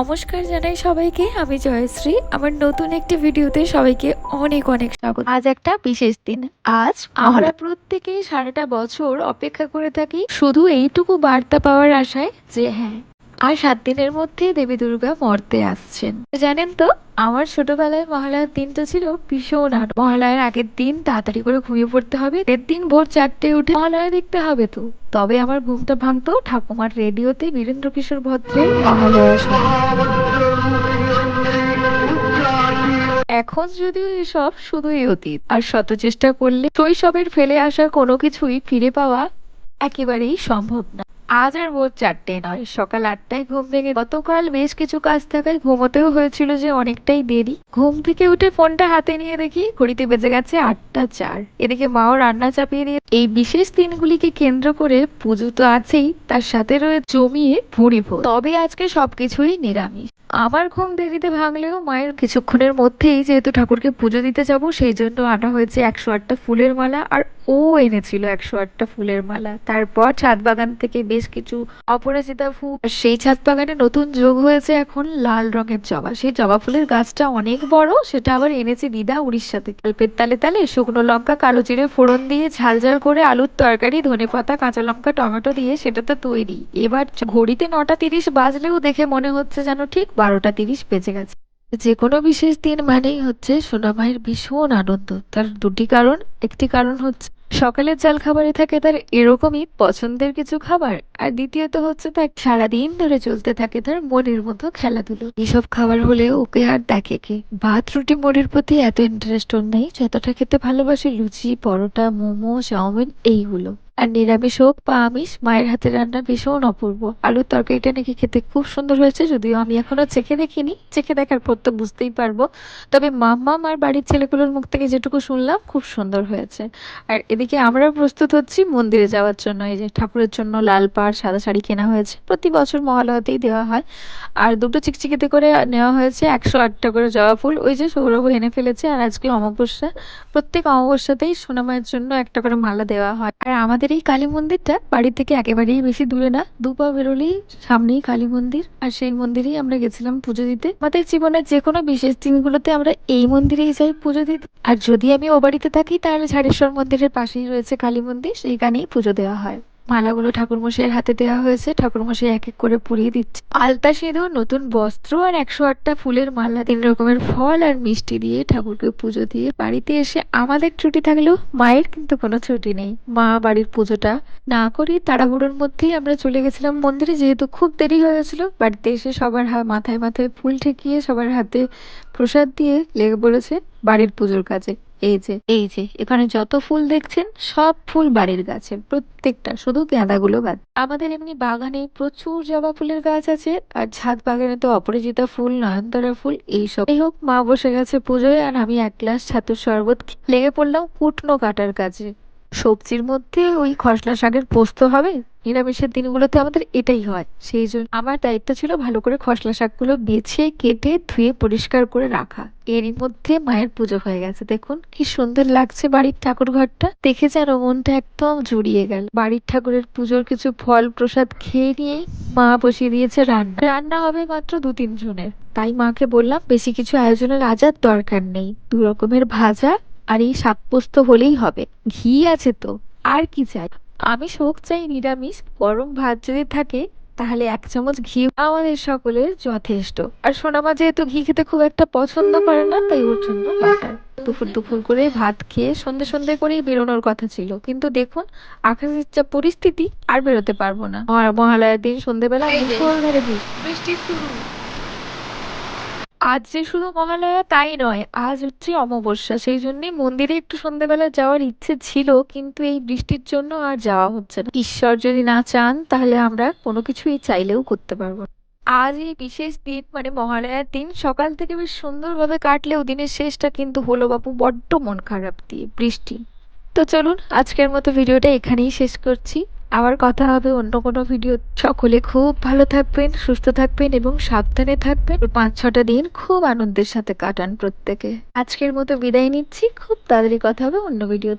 নমস্কার জানাই সবাইকে। আমি জয়শ্রী। আমার নতুন একটি ভিডিওতে সবাইকে অনেক অনেক স্বাগত। আজ একটা বিশেষ দিন। আজ আমরা প্রত্যেকেই সারাটা বছর অপেক্ষা করে থাকি শুধু এইটুকু বার্তা পাওয়ার আশায় যে হ্যাঁ, আর 7 দিনের মধ্যে দেবী দুর্গা মর্তে আসছেন। জানেন তো, আমার ছোটবেলায় মহালয়ার দিনটা ছিল ভীষণ মহালয়ার আগের দিন তাড়াতাড়ি করে ঘুমিয়ে পড়তে হবে, এর দিন ভোর 4টে উঠে মহালয়া দেখতে হবে তো। তবে আমার ঘুমটা ভাঙতো ঠাকুমার রেডিওতে বীরেন্দ্র কিশোর ভদ্রের মহালয়া শুনে। এখন যদিও এসব শুধুই অতীত, আর শত চেষ্টা করলে শৈশবের ফেলে আসা কোনো কিছুই ফিরে পাওয়া একেবারেই সম্ভব না। আজ আর ভোর 4টে নয়, সকাল 8টায় ঘুম ভেঙে গতকাল বেশ কিছু কাজ থাকায় ঘুমোতেও হয়েছিল যে অনেকটাই দেরি। ঘুম থেকে উঠে ফোনটা হাতে নিয়ে দেখি ঘড়িতে বেজে গেছে 8টা 4। এদিকে মাও রান্না চাপিয়ে দিয়ে এই বিশেষ দিনগুলিকে কেন্দ্র করে পুজো তো আছেই, তার সাথে রয়েছে জমিয়ে ভুঁড়ি ভোজ। তবে আজকে সবকিছুই নিরামিষ। আমার ঘুম দেরিতে ভাঙলেও মায়ের কিছুক্ষণের মধ্যেই যেহেতু ঠাকুরকে পুজো দিতে যাব, সেই জন্য আনা হয়েছে 108টা ফুলের মালা, আর ও এনেছিল 108টা ফুলের মালা। তারপর ছাদ বাগান থেকে বেশ কিছু অপরাজিতা ফুল, আর সেই ছাদ বাগানে নতুন যোগ হয়েছে এখন লাল রঙের জবা। সেই জবা ফুলের গাছটা অনেক বড়, সেটা আবার এনেছে দিদা উড়িষ্যা থেকে। অল্পের তালে তালে শুকনো লঙ্কা কালো জিরে ফোড়ন দিয়ে ঝাল ঝাল করে আলুর তরকারি, ধনেপাতা, কাঁচা লঙ্কা, টমেটো দিয়ে সেটা তো তৈরি। এবার ঘড়িতে 9টা 30 বাজলেও দেখে মনে হচ্ছে যেন ঠিক 12টা 30 বেজে গেছে। যে কোনো বিশেষ দিন মানেই হচ্ছে সোনামায়ের ভীষণ আনন্দ। তার দুটি কারণ। একটি কারণ হচ্ছে সকালের জল খাবারে থাকে তার এরকমই পছন্দের কিছু খাবার, আর দ্বিতীয়ত হচ্ছে তার সারাদিন ধরে চলতে থাকে তার মনের মতো খেলাধুলো। এইসব খাবার হলে ওকে আর দেখে কে? ভাত রুটি মুড়ির প্রতি এত ইন্টারেস্ট ওর নেই যতটা খেতে ভালোবাসে লুচি, পরোটা, মোমো, চাউমিন এইগুলো। আর নিরামিষ হোক বা আমিষ, মায়ের হাতের রান্না ভীষণ অপূর্ব। আলুর তরকারিটা নাকি খেতে খুব সুন্দর হয়েছে, যদিও আমি এখনো চেখে দেখিনি। চেখে দেখার পর তো বুঝতেই পারবো। তবে মাম্মাম আর বাড়ির ছেলেগুলোর মুখ থেকে যেটুকু শুনলাম খুব সুন্দর হয়েছে। আর এদিকে আমরা প্রস্তুত হচ্ছি মন্দিরে যাওয়ার জন্য। এই যে ঠাকুরের জন্য লাল পাড় সাদা শাড়ি কেনা হয়েছে, প্রতি বছর মহালয়াতেই দেওয়া হয়। আর দুটো চিকচিকিতে করে নেওয়া হয়েছে 108টা করে জবা ফুল, ওই যে সৌরভ এনে ফেলেছে। আর আজকে অমাবস্যা, প্রত্যেক অমাবস্যাতেই সোনামায়ের জন্য একটা করে মালা দেওয়া হয়। আর আমাদের এই কালী মন্দিরটা বাড়ি থেকে একেবারেই বেশি দূরে না, 2 পা বেরোলেই সামনেই কালী মন্দির। আর সেই মন্দিরেই আমরা গেছিলাম পুজো দিতে। আমাদের জীবনের যে কোনো বিশেষ দিনগুলোতে আমরা এই মন্দিরেই যাই পুজো দিতে। আর যদি আমি ও বাড়িতে থাকি তাহলে ঝাড়েশ্বর মন্দিরের পাশেই রয়েছে কালী মন্দির, সেইখানেই পুজো দেওয়া হয়। মালাগুলো ঠাকুরমশাইয়ের হাতে দেওয়া হয়েছে, ঠাকুরমশাই এক এক করে পরিয়ে দিচ্ছে। আলতা সিঁদুর, নতুন বস্ত্র আর 108টা ফুলের মালা, 3 রকমের ফল আর মিষ্টি দিয়ে ঠাকুরকে পুজো দিয়ে বাড়িতে এসে আমাদের ছুটি থাকলেও মায়ের কিন্তু কোনো ছুটি নেই। মা বাড়ির পুজোটা না করি তাড়াহুড়োর মধ্যেই আমরা চলে গেছিলাম মন্দিরে, যেহেতু খুব দেরি হয়ে গেছিল। বাড়িতে এসে সবার মাথায় মাথায় ফুল ঠেকিয়ে সবার হাতে প্রসাদ দিয়ে লেগে পড়েছে বাড়ির পুজোর কাজে। এই যে এখানে যত ফুল দেখছেন সব ফুল বাড়ির গাছে, প্রত্যেকটা, শুধু গাঁদাগুলো বাদ। আমাদের এমনি বাগানে প্রচুর জবা ফুলের গাছ আছে, আর ছাদ বাগানে তো অপরাজিতা ফুল, নয়নতারা ফুল এইসব। এই হোক, মা বসে গেছে পুজোয় আর আমি 1 গ্লাস ছাতুর শরবত লেগে পড়লাম কুটনো কাটার কাজে। সবজির মধ্যে ওই খসলা শাকের পোস্ত হবে। নিরামিষের দিনগুলোতে আমাদের এটাই হয়, সেই জন্য আমার দায়িত্ব ছিল ভালো করে খসলা শাকগুলো বেছে কেটে ধুয়ে পরিষ্কার করে রাখা। এরই মধ্যে মায়ের পুজো হয়ে গেছে। দেখুন কি সুন্দর লাগছে বাড়ির ঠাকুর ঘরটা, দেখে যেন মনটা একদম জুড়িয়ে গেল। বাড়ির ঠাকুরের পুজোর কিছু ফল প্রসাদ খেয়ে নিয়েই মা বসিয়ে দিয়েছে রান্না। রান্না হবে মাত্র 2-3 জনের, তাই মাকে বললাম বেশি কিছু আয়োজনের আজার দরকার নেই, 2 রকমের ভাজা আর এই শাক পোস্ত হলেই হবে। ঘি আছে তো, আর কি চাই? আমি শোক চাই নিরামিষ, গরম ভাত যদি থাকে তাহলে 1 চামচ ঘি আমাদের সকলের যথেষ্ট। আর সোনামা যেহেতু ঘি খেতে খুব একটা পছন্দ করে না, তাই ওর জন্য বাটার। দুপুর দুপুর করে ভাত খেয়ে সন্ধে সন্ধে করেই বেরোনোর কথা ছিল, কিন্তু দেখুন আকাশের যা পরিস্থিতি, আর বেরোতে পারবো না। আর মহালয়ার দিন সন্ধেবেলা মুষলধারে বৃষ্টি শুরু। আজ যে শুধু মহালয়া তাই নয়, আজ হচ্ছে অমাবস্যা, সেই জন্যই মন্দিরে একটু সন্ধ্যেবেলা যাওয়ার ইচ্ছে ছিল, কিন্তু এই বৃষ্টির জন্য আর যাওয়া হচ্ছে না। ঈশ্বর যদি না চান তাহলে আমরা কোনো কিছুই চাইলেও করতে পারবো না। আজ এই বিশেষ দিন মানে মহালয়ার দিন সকাল থেকে বেশ সুন্দরভাবে কাটলেও দিনের শেষটা কিন্তু হলো বাপু বড্ড মন খারাপ দিয়ে, বৃষ্টি। তো চলুন আজকের মতো ভিডিওটা এখানেই শেষ করছি। আবার কথা হবে অন্য কোনো ভিডিও। সকলে খুব ভালো থাকবেন, সুস্থ থাকবেন এবং সাবধানে থাকবেন। 5-6টা দিন খুব আনন্দের সাথে কাটান প্রত্যেকে। আজকের মতো বিদায় নিচ্ছি, খুব তাড়াতাড়ি কথা হবে অন্য ভিডিও।